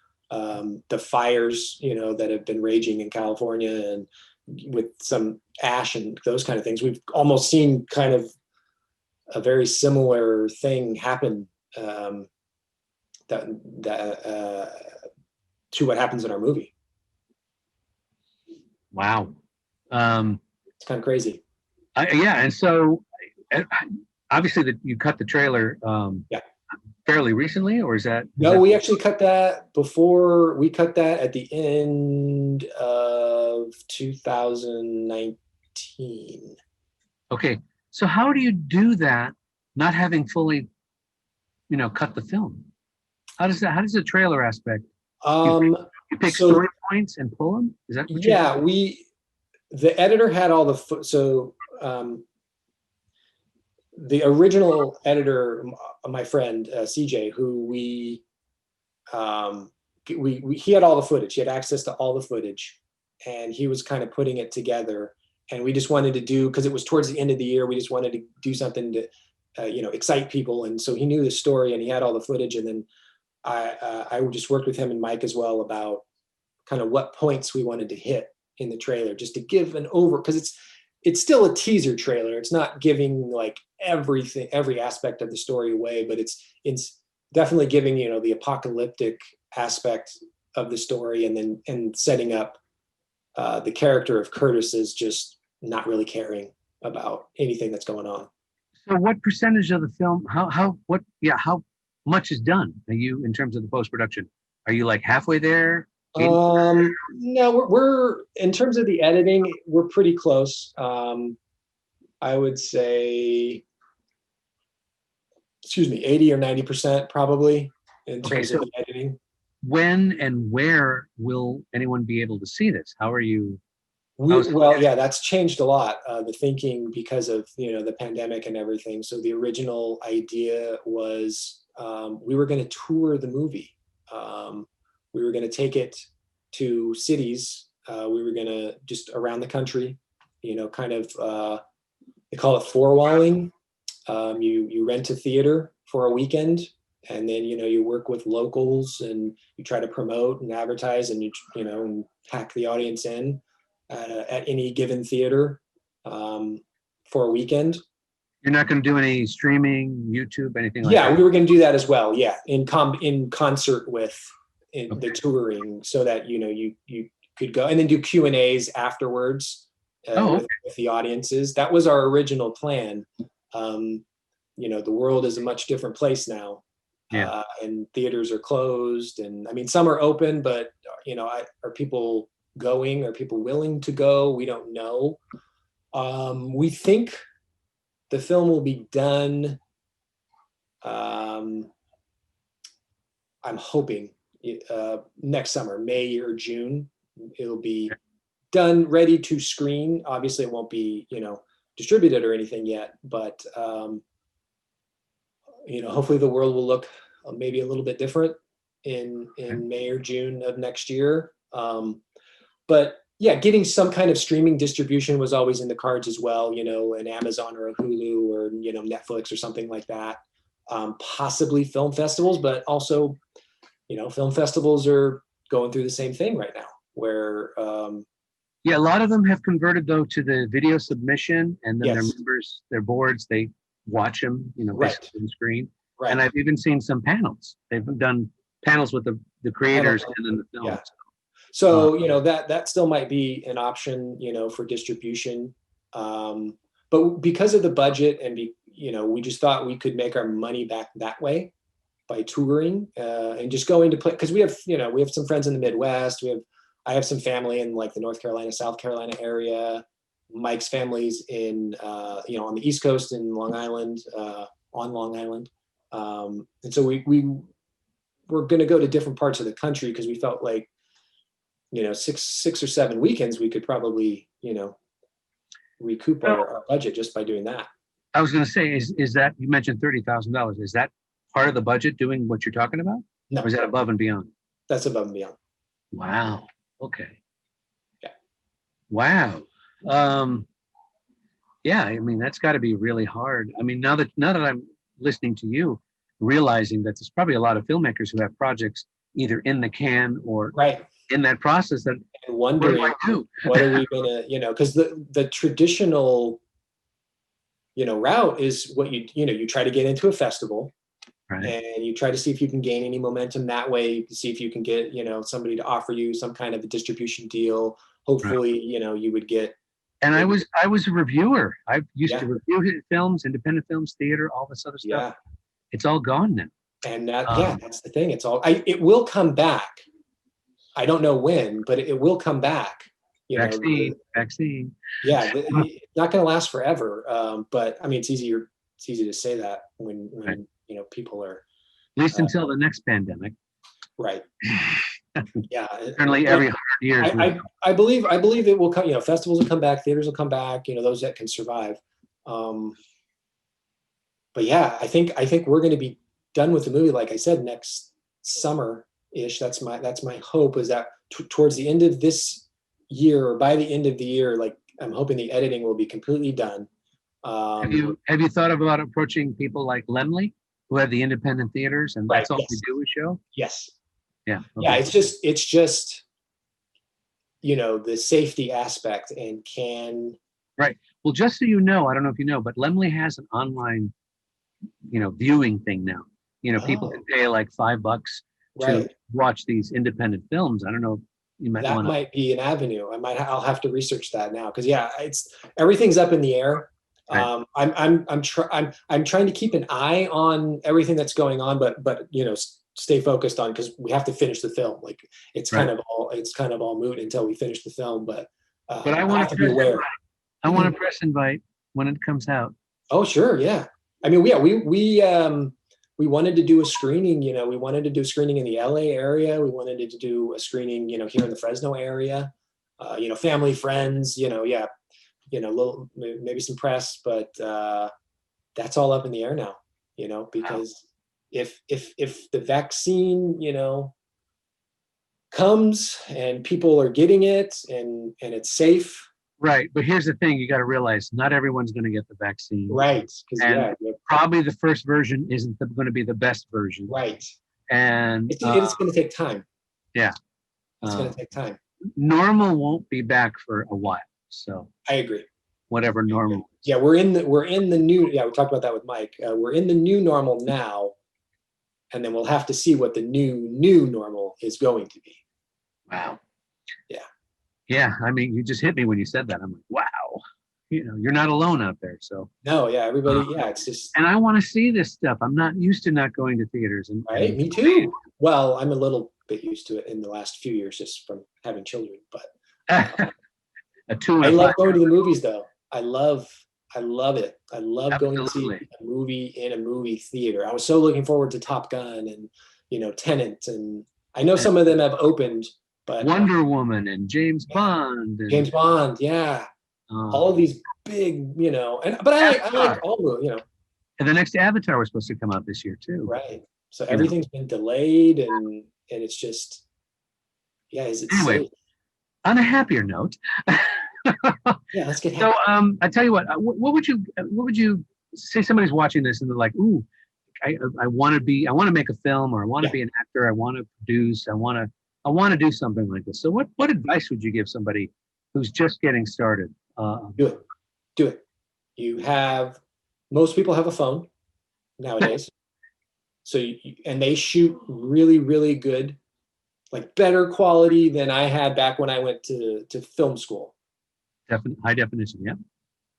the fires, you know, that have been raging in California, and with some ash and those kind of things, we've almost seen kind of a very similar thing happen that to what happens in our movie. Wow. It's kind of crazy. Yeah. And so obviously you cut the trailer fairly recently, or is that? No, we actually cut that before. We cut that at the end of 2019. Okay. So how do you do that, not having fully, you know, cut the film? How does the trailer aspect? You pick story points and pull them? Is that what yeah, we The editor had all the the original editor, my friend CJ, who he had all the footage. He had access to all the footage, and he was kind of putting it together. And we just wanted to do, because it was towards the end of the year, we just wanted to do something to, excite people. And so he knew the story, and he had all the footage. And then I just worked with him and Mike as well about kind of what points we wanted to hit in the trailer, just to give an because it's still a teaser trailer. It's not giving like everything, every aspect of the story away, but it's definitely giving, the apocalyptic aspect of the story, and setting up the character of Curtis as just not really caring about anything that's going on. So what percentage of the film, how much is done? Are you, in terms of the post-production, are you like halfway there? No, we're in terms of the editing, we're pretty close. I would say, 80 or 90% probably in terms of the editing. When and where will anyone be able to see this? How are you? That's changed a lot, the thinking, because of, the pandemic and everything. So the original idea was we were going to tour the movie. We were going to take it to cities. We were going to just around the country, kind of, they call it four-walling. You rent a theater for a weekend, and then, you work with locals, and you try to promote and advertise, and and pack the audience in at any given theater for a weekend. You're not going to do any streaming, YouTube, anything like that? Yeah, we were going to do that as well. Yeah, in concert with the touring, so that you could go and then do Q&As afterwards with the audiences. That was our original plan. The world is a much different place now. Yeah. And theaters are closed, and I mean, some are open, but are people going? Are people willing to go? We don't know. We think the film will be done. I'm hoping next summer, May or June. It'll be done, ready to screen. Obviously, it won't be distributed or anything yet, but hopefully the world will look maybe a little bit different in May or June of next year. But yeah, getting some kind of streaming distribution was always in the cards as well, an Amazon or a Hulu or, Netflix or something like that. Possibly film festivals, but also, film festivals are going through the same thing right now, where a lot of them have converted though to the video submission, and then their members, their boards, they watch them, basically on screen. Right. And I've even seen some panels. They've done panels with the creators and then the film. Yeah. So, that still might be an option, for distribution. But because of the budget and we just thought we could make our money back that way by touring and just going to play, because we have some friends in the Midwest. I have some family in like the North Carolina, South Carolina area. Mike's family's in, on the East Coast in Long Island, on Long Island. And so we were going to go to different parts of the country, because we felt like, 6 or 7 weekends, we could probably, recoup our budget just by doing that. I was going to say, is that, you mentioned $30,000. Is that part of the budget, doing what you're talking about? No. Or is that above and beyond? That's above and beyond. Wow. Okay. Yeah. Wow. Yeah, I mean, that's got to be really hard. I mean, now that I'm listening to you, realizing that there's probably a lot of filmmakers who have projects either in the can or in that process, that wondering what are we gonna, because the traditional, route is what you try to get into a festival, and you try to see if you can gain any momentum that way. You can see if you can get, somebody to offer you some kind of a distribution deal. Hopefully, you would get. And I was a reviewer. I used to review films, independent films, theater, all this other stuff. Yeah. It's all gone now. And that's the thing. It will come back. I don't know when, but it will come back. Vaccine. Yeah, it's not going to last forever. But I mean, it's easy to say that when people are. At least until the next pandemic. Right. Yeah. Certainly, every heart years. I believe it will come. You know, festivals will come back, theaters will come back. You know, those that can survive. But yeah, I think we're going to be done with the movie, like I said, next summer-ish. That's my hope, is that towards the end of this year, or by the end of the year, like I'm hoping the editing will be completely done. Have you thought about approaching people like Lemley, who have the independent theaters, and that's all they do is show? Yes. Yeah. Okay. Yeah. It's just, you know, the safety aspect, and Right. Well, just so you know, I don't know if you know, but Lemley has an online, you know, viewing thing now. You know, people can pay like $5 to watch these independent films. I don't know. You might want to. That might be an avenue. I'll have to research that now, because everything's up in the air. Right. I'm trying to keep an eye on everything that's going on, but you know, stay focused on, because we have to finish the film. Like it's kind of all moot until we finish the film. But I want to be aware. I want to press invite when it comes out. Oh, sure. Yeah. I mean, yeah, we wanted to do a screening, you know, we wanted to do a screening in the LA area. We wanted to do a screening, you know, here in the Fresno area, you know, family, friends, you know, yeah, you know, maybe some press, but that's all up in the air now, you know, because if the vaccine, you know, comes and people are getting it and it's safe. Right. But here's the thing. You got to realize not everyone's going to get the vaccine. Right. And probably the first version isn't going to be the best version. Right. And it's going to take time. Yeah. It's going to take time. Normal won't be back for a while. So I agree. Whatever normal. Yeah. We're in the new, we talked about that with Mike. We're in the new normal now. And then we'll have to see what the new normal is going to be. Wow. Yeah. Yeah, I mean, you just hit me when you said that. I'm like, wow, you know, you're not alone out there. So no, yeah, everybody, it's just. And I want to see this stuff. I'm not used to not going to theaters. Right, me too. Well, I'm a little bit used to it in the last few years, just from having children. But I love going to the movies, though. I love it. I love going to see a movie in a movie theater. I was so looking forward to Top Gun and, you know, Tenet, and I know some of them have opened. But, Wonder Woman and James Bond. And, James Bond, yeah. All of these big, you know, but I like all the, you know. And the next Avatar was supposed to come out this year too. Right. So everything's been delayed, and it's just, is it safe? On a happier note. Yeah, let's get happy. So I tell you what would you say somebody's watching this and they're like, ooh, I want to make a film, or I want to be an actor, I want to produce, I want to do something like this. So what advice would you give somebody who's just getting started? Do it. Most people have a phone nowadays. So, and they shoot really, really good, like better quality than I had back when I went to film school. High definition, yeah.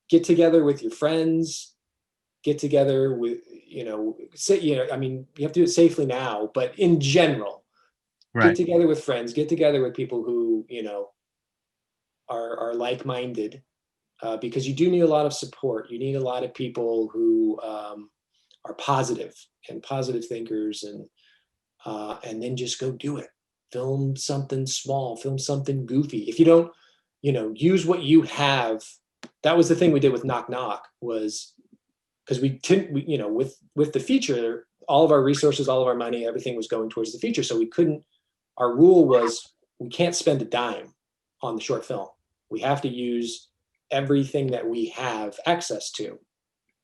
Get together with your friends, get together with, I mean, you have to do it safely now, but in general, get together with friends, get together with people who, are like-minded, because you do need a lot of support. You need a lot of people who are positive and positive thinkers, and then just go do it. Film something small, film something goofy. If you don't, use what you have. That was the thing we did with Knock Knock, was because with the feature, all of our resources, all of our money, everything was going towards the feature. So our rule was we can't spend a dime on the short film. We have to use everything that we have access to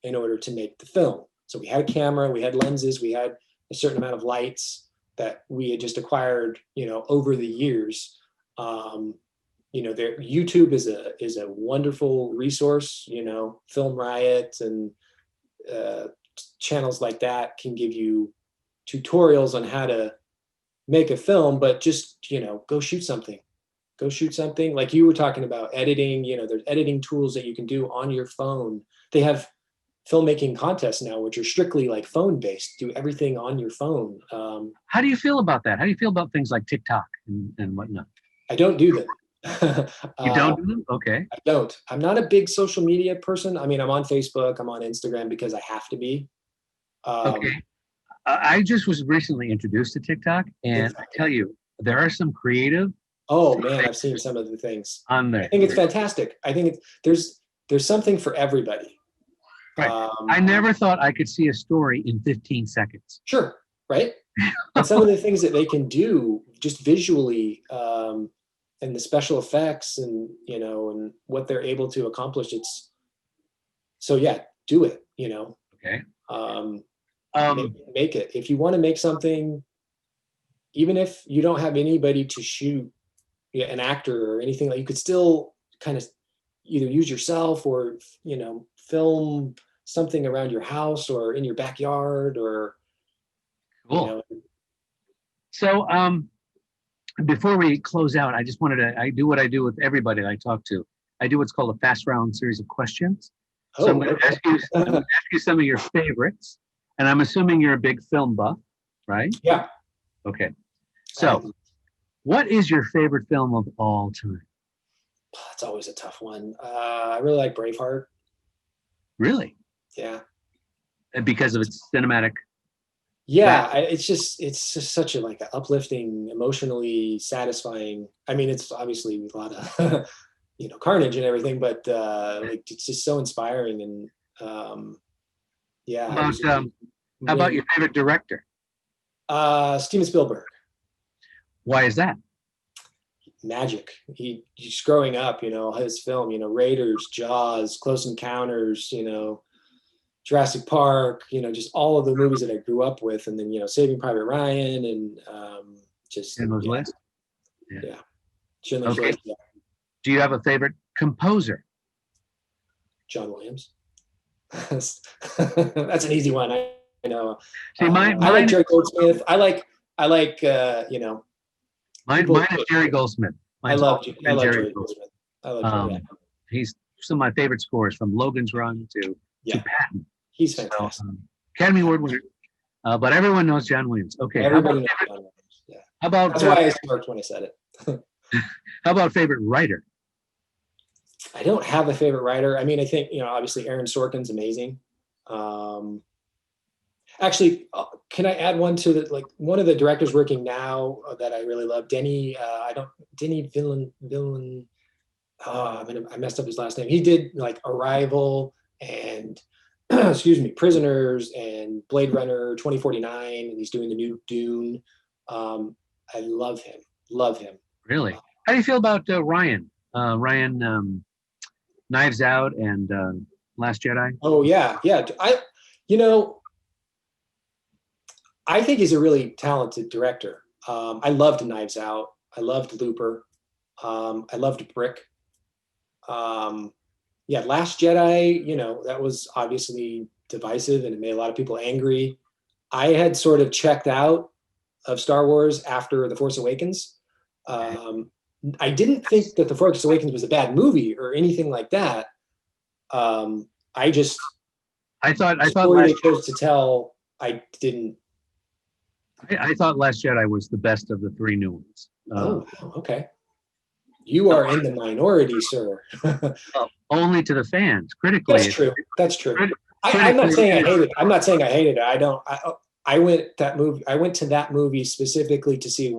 in order to make the film. So we had a camera, we had lenses, we had a certain amount of lights that we had just acquired, over the years. YouTube is a wonderful resource. Film Riot and channels like that can give you tutorials on how to make a film, but just go shoot something. Go shoot something. Like you were talking about editing. There's editing tools that you can do on your phone. They have filmmaking contests now, which are strictly like phone based. Do everything on your phone. How do you feel about that? How do you feel about things like TikTok and whatnot? I don't do them. You don't do them? Okay. I don't. I'm not a big social media person. I mean, I'm on Facebook, I'm on Instagram because I have to be. Okay. I just was recently introduced to TikTok, and I tell you, there are some creative Oh man, I've seen some of the things. on there. I think it's fantastic. I think there's something for everybody. Right. I never thought I could see a story in 15 seconds. Sure, right? And some of the things that they can do just visually, and the special effects, and and what they're able to accomplish. It's so yeah, do it. Okay. Make it. If you want to make something, even if you don't have anybody to shoot, an actor or anything, like you could still kind of either use yourself or film something around your house or in your backyard or cool. So before we close out, I just I do what I do with everybody that I talk to. I do what's called a fast round series of questions. So I'm going to ask you some of your favorites, and I'm assuming you're a big film buff, right? Yeah. Okay. So what is your favorite film of all time? That's always a tough one. I really like Braveheart. Really? Yeah. Because of its cinematic. Yeah, it's just such a uplifting, emotionally satisfying. I mean, it's obviously a lot of carnage and everything, but it's just so inspiring. And yeah. How about your favorite director? Steven Spielberg. Why is that? Magic. He's growing up, his film, Raiders, Jaws, Close Encounters, Jurassic Park, just all of the movies that I grew up with, and then Saving Private Ryan, and just Schindler's List. Yeah. Schindler's List. Yeah. Do you have a favorite composer? John Williams. That's an easy one. I know. See, I like Jerry Goldsmith. I like Mine is Jerry Goldsmith. I love Jerry Goldsmith. I love Jerry. He's some of my favorite scores, from Logan's Run to Patton. He's fantastic. So, Academy Award winner. But everyone knows John Williams. Okay. Everybody knows John Williams. Yeah. How about that's why I smirked when I said it. How about favorite writer? I don't have a favorite writer. I mean, I think obviously Aaron Sorkin's amazing. Actually, can I add one to the one of the directors working now that I really love, Denny Villen. I messed up his last name. He did Arrival and excuse me, Prisoners and Blade Runner 2049, and he's doing the new Dune. I love him. Love him. Really? How do you feel about Ryan? Knives Out and Last Jedi? Oh yeah. I think he's a really talented director. I loved Knives Out. I loved Looper. I loved Brick. Last Jedi, that was obviously divisive and it made a lot of people angry. I had sort of checked out of Star Wars after The Force Awakens. I didn't think that The Force Awakens was a bad movie or anything like that. I thought they chose to tell. I didn't. I thought Last Jedi was the best of the three new ones. Okay. You are in the minority, sir. Only to the fans. Critically, That's true. I'm not saying I hated it. I'm not saying I hated it. I went to that movie specifically to see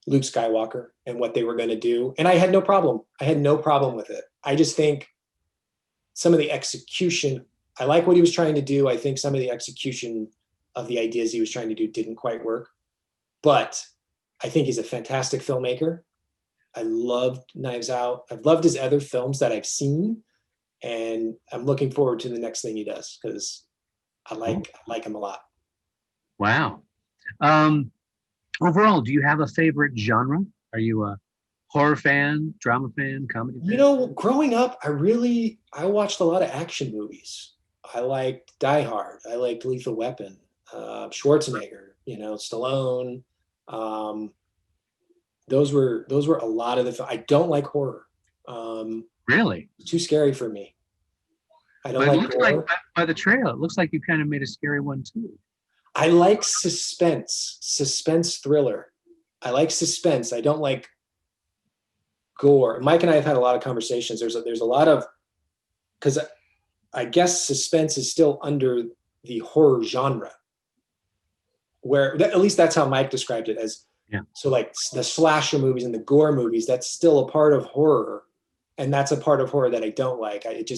Luke Skywalker and what they were going to do, and I had no problem. With it. I just think some of the execution. I like what he was trying to do. I think some of the execution of the ideas he was trying to do didn't quite work, but I think he's a fantastic filmmaker. I loved Knives Out. I've loved his other films that I've seen, and I'm looking forward to the next thing he does because I like him a lot. Wow. Overall, do you have a favorite genre? Are you a horror fan, drama fan, comedy fan? Growing up, I watched a lot of action movies. I liked Die Hard. I liked Lethal Weapon, Schwarzenegger, Stallone. Those were a lot of the. I don't like horror. Really? It's too scary for me. I don't but like it looks horror. like by the trailer, it looks like you kind of made a scary one too. I like suspense thriller. I like suspense. I don't like gore. Mike and I have had a lot of conversations. There's a lot of, because I guess suspense is still under the horror genre, where at least that's how Mike described it, as Yeah. So like the slasher movies and the gore movies, that's still a part of horror, and that's a part of horror that I don't like. It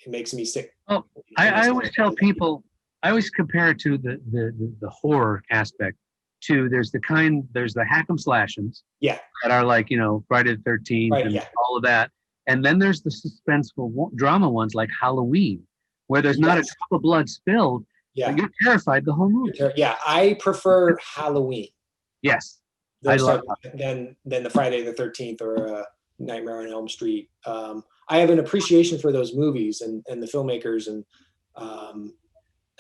makes me sick. Well, I always tell people, I always compare it to the horror aspect to there's the hack 'em slash 'ems Yeah. that are like, Friday the 13th Right, and yeah. all of that. And then there's the suspenseful drama ones like Halloween, where there's not a Yes. drop of blood spilled, Yeah. but you're terrified the whole movie. Yeah. I prefer Halloween. Yes. Those I love than the Friday the 13th or Nightmare on Elm Street. I have an appreciation for those movies and the filmmakers and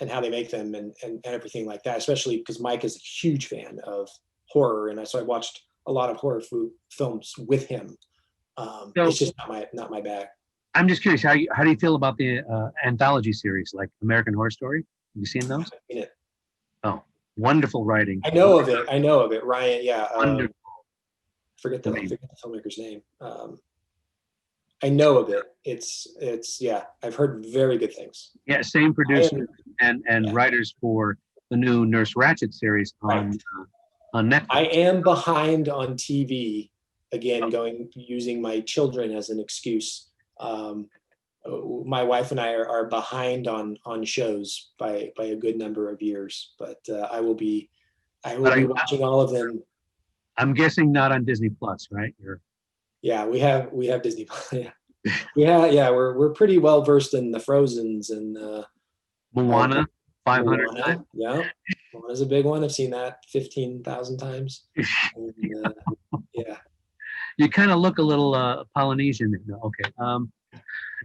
how they make them and everything like that, especially because Mike is a huge fan of horror. And so I watched a lot of horror films with him. It's just not my bag. I'm just curious, how do you feel about the anthology series like American Horror Story? Have you seen those? I've seen it. Oh, wonderful writing. I know of it. Ryan, yeah. Wonderful. Forget the filmmaker's name. I know of it. It's yeah. I've heard very good things. Yeah, same producers and writers for the new Nurse Ratched series on Netflix. I am behind on TV again, using my children as an excuse. My wife and I are behind on shows by a good number of years, but I will be watching all of them. I'm guessing not on Disney Plus, right? Yeah, we have Disney Plus. Yeah, we're pretty well versed in the Frozens and Moana, 500 times. Yeah, Moana's a big one. I've seen that 15,000 times. And, yeah. You kind of look a little Polynesian. Okay.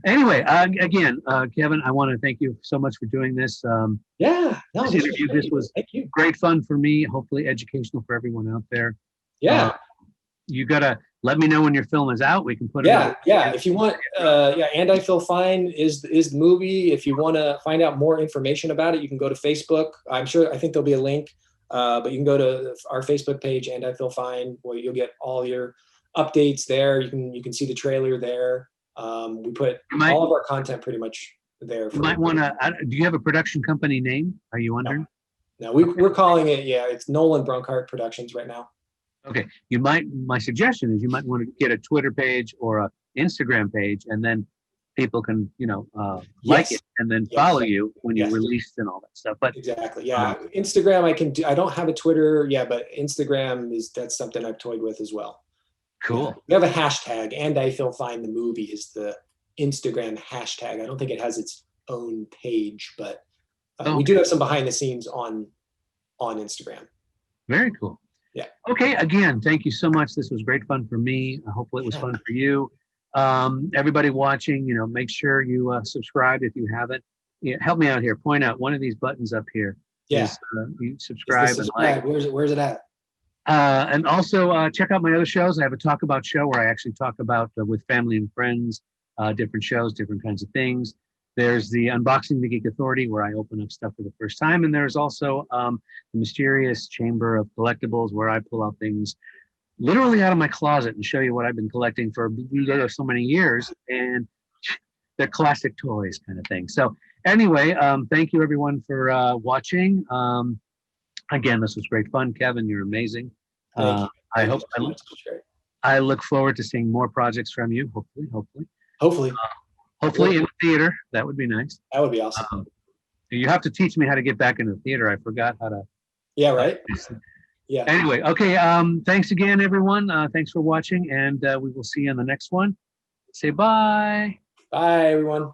Anyway, again, Kevin, I want to thank you so much for doing this. This was great fun for me. Hopefully, educational for everyone out there. Yeah. You gotta let me know when your film is out. We can put it. Yeah. If you want, And I Feel Fine is the movie. If you want to find out more information about it, you can go to Facebook. I think there'll be a link, but you can go to our Facebook page, And I Feel Fine, where you'll get all your updates there. You can see the trailer there. We put all of our content pretty much there. You might want to. Do you have a production company name? Are you under? No, we're calling it. Yeah, it's Nolan Brunkhardt Productions right now. Okay. My suggestion is you might want to get a Twitter page or a Instagram page, and then people can like it and then follow you when you release and all that stuff. But exactly, yeah. Instagram I can do. I don't have a Twitter, but Instagram that's something I've toyed with as well. Cool. We have a hashtag, And I Feel Fine. The movie is the Instagram hashtag. I don't think it has its own page, but we do have some behind the scenes on Instagram. Very cool. Yeah. Okay. Again, thank you so much. This was great fun for me. Hopefully it was fun for you. Everybody watching, make sure you subscribe if you haven't. Help me out here. Point out one of these buttons up here. Yeah. You subscribe and like. Where's it at? And also check out my other shows. I have a Talk About show where I actually talk about with family and friends, different shows, different kinds of things. There's the Unboxing the Geek Authority where I open up stuff for the first time. And there's also the Mysterious Chamber of Collectibles where I pull out things literally out of my closet and show you what I've been collecting for so many years. And they're classic toys kind of thing. So anyway, thank you everyone for watching. Again, this was great fun. Kevin, you're amazing. I look forward to seeing more projects from you. Hopefully in the theater. That would be nice. That would be awesome. You have to teach me how to get back into the theater. I forgot how to. Yeah, right? Yeah. Anyway, okay. Thanks again, everyone. Thanks for watching, and we will see you in the next one. Say bye. Bye, everyone.